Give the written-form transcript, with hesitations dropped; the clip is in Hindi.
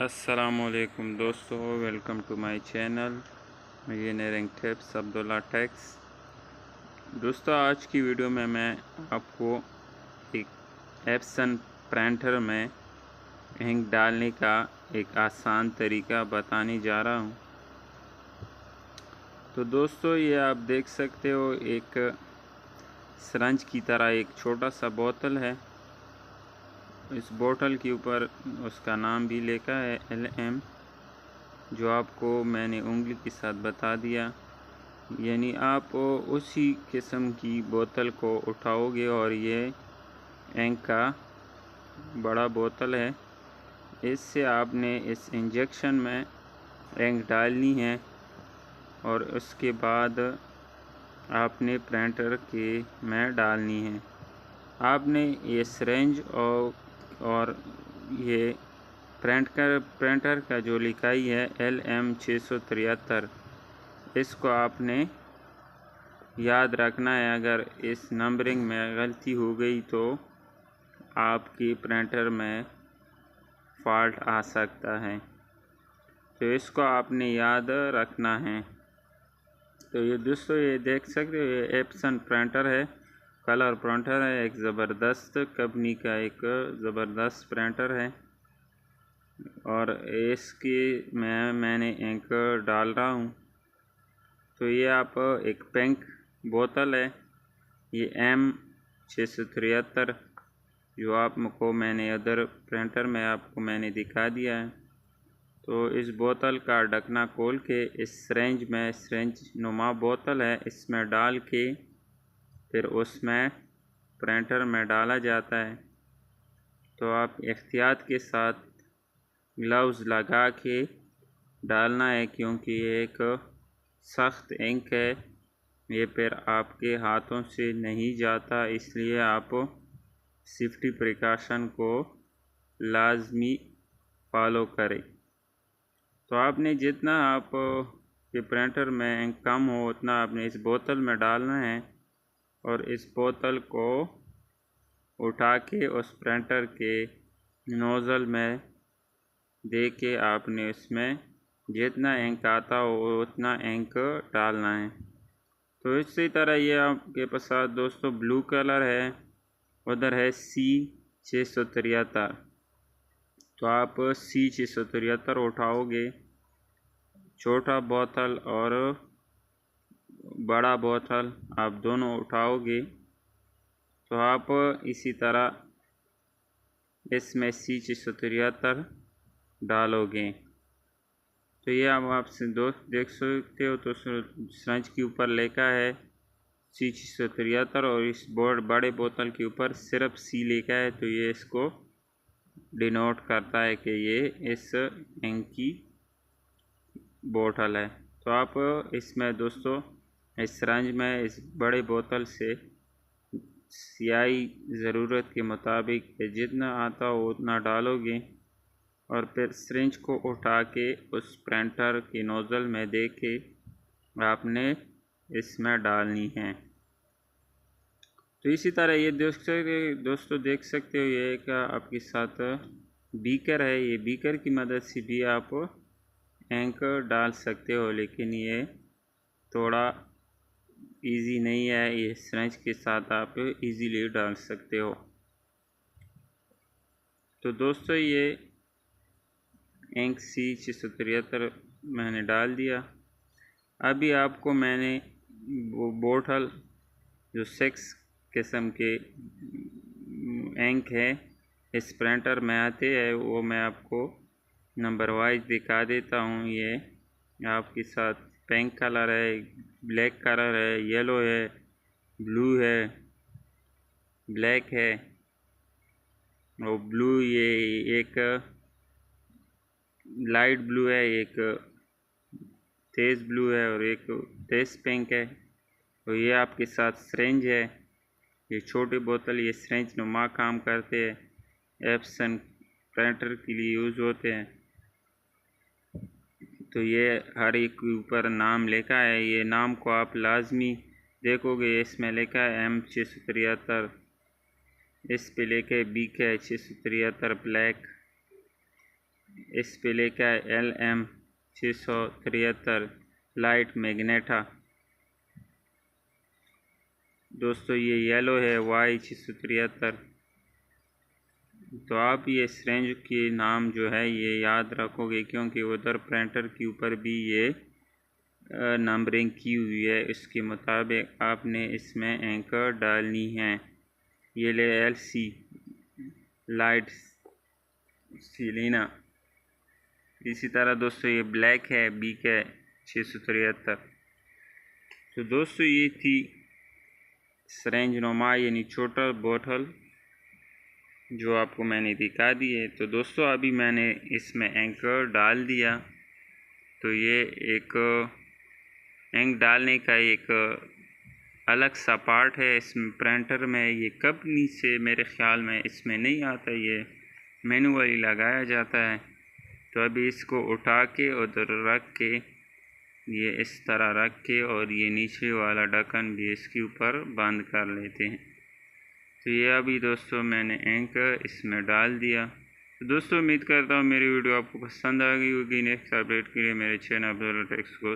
अस्सलामुअलैकुम दोस्तों, welcome to my channel engineering tips Abdullah techs. दोस्तों, आज की वीडियो में मैं आपको एक एप्सन प्रिंटर में इंक डालने का एक आसान तरीका बताने जा रहा हूं। तो दोस्तों, ये आप देख सकते हो, एक सिरंज की तरह एक छोटा सा बोतल है। इस बोतल के ऊपर उसका नाम भी लिखा है LM, जो आपको मैंने उंगली के साथ बता दिया। यानी आप उसी किस्म की बोतल को उठाओगे और ये इंक का बड़ा बोतल है। इससे आपने इस इंजेक्शन में इंक डालनी है और उसके बाद आपने प्रिंटर के में डालनी है। आपने ये सिरिंज और ये प्रिंटर का जो लिखाई है LM 673, इसको आपने याद रखना है। अगर इस नंबरिंग में गलती हो गई तो आपकी प्रिंटर में फॉल्ट आ सकता है, तो इसको आपने याद रखना है। तो ये दोस्तों, ये देख सकते हो, ये एप्सन प्रिंटर है, कलर प्रिंटर है, एक ज़बरदस्त कंपनी का एक ज़बरदस्त प्रिंटर है। और इसकी मैंने इंक डाल रहा हूँ। तो ये आप एक पिंक बोतल है, ये M 673, जो आपको मैंने अदर प्रिंटर में आपको मैंने दिखा दिया है। तो इस बोतल का ढकना खोल के इस सिरिंज नुमा बोतल है, इसमें डाल के फिर उसमें प्रिंटर में डाला जाता है। तो आप एहतियात के साथ ग्लव्स लगा के डालना है, क्योंकि ये एक सख्त इंक है, ये फिर आपके हाथों से नहीं जाता। इसलिए आप सेफ्टी प्रिकॉशन को लाजमी फॉलो करें। तो आपने जितना आप के प्रिंटर में इंक कम हो उतना आपने इस बोतल में डालना है और इस बोतल को उठा के उस प्रिंटर के नोज़ल में दे के आपने इसमें जितना इंक आता हो उतना इंक डालना है। तो इसी तरह ये आपके पास दोस्तों ब्लू कलर है, उधर है C 673। तो आप C 673 उठाओगे, छोटा बोतल और बड़ा बोतल आप दोनों उठाओगे। तो आप इसी तरह इसमें C 673 डालोगे। तो ये आपसे दोस्त देख सकते हो, तो सिरंज के ऊपर लिखा है C 673 और इस बड़े बोतल के ऊपर सिर्फ C लिखा है। तो ये इसको डिनोट करता है कि ये इस इंक की बोतल है। तो आप इसमें दोस्तों इस सिरंज में इस बड़े बोतल से स्याही ज़रूरत के मुताबिक जितना आता हो उतना डालोगे और फिर सिरिंज को उठा के उस प्रिंटर के नोज़ल में दे के आपने इसमें डालनी है। तो इसी तरह ये दोस्तों देख सकते हो, ये एक आपके साथ बीकर है। ये बीकर की मदद से भी आप इंक डाल सकते हो, लेकिन ये थोड़ा इजी नहीं है। ये सिरिंज के साथ आप इजीली डाल सकते हो। तो दोस्तों, ये इंक C 673 मैंने डाल दिया। अभी आपको मैंने वो बोतल जो 6 किस्म के इंक है इस प्रिंटर में आते हैं, वो मैं आपको नंबर वाइज दिखा देता हूँ। ये आपके साथ पिंक कलर है, ब्लैक कलर है, येलो है, ब्लू है, ब्लैक है और ब्लू, ये एक लाइट ब्लू है, एक तेज़ ब्लू है और एक तेज़ पिंक है। तो ये आपके साथ सिरिंज है, ये छोटी बोतल, ये सिरिंज नुमा काम करते हैं, एप्सन प्रिंटर के लिए यूज़ होते हैं। तो ये हर एक के ऊपर नाम लिखा है, ये नाम को आप लाजमी देखोगे। इसमें लिखा है M 673, इस पे लिखे BK 673 ब्लैक, इस पे लिखा है LM673 लाइट मैग्नेटा। दोस्तों ये येलो है Y673। तो आप ये सिरेंज के नाम जो है ये याद रखोगे, क्योंकि उधर प्रिंटर के ऊपर भी ये नंबरिंग की हुई है। इसके मुताबिक आपने इसमें एंकर डालनी है। ये ले LC लाइट सीलिना। इसी तरह दोस्तों ये ब्लैक है BK673। तो दोस्तों ये थी सिरेंज नुमा यानी छोटा बोतल जो आपको मैंने दिखा दी है। तो दोस्तों अभी मैंने इसमें एंकर डाल दिया। तो ये एक एंक डालने का एक अलग सा पार्ट है इसमें प्रिंटर में। ये कंपनी से मेरे ख़्याल में इसमें नहीं आता, ये मैनुअली लगाया जाता है। तो अभी इसको उठा के उधर रख के ये इस तरह रख के और ये नीचे वाला ढक्कन भी इसके ऊपर बंद कर लेते हैं। तो ये अभी दोस्तों मैंने एंकर इसमें डाल दिया। तो दोस्तों उम्मीद करता हूँ मेरी वीडियो आपको पसंद आ गई होगी। नेक्स्ट अपडेट के लिए मेरे चैनल अब्दुल्ला टेक्स को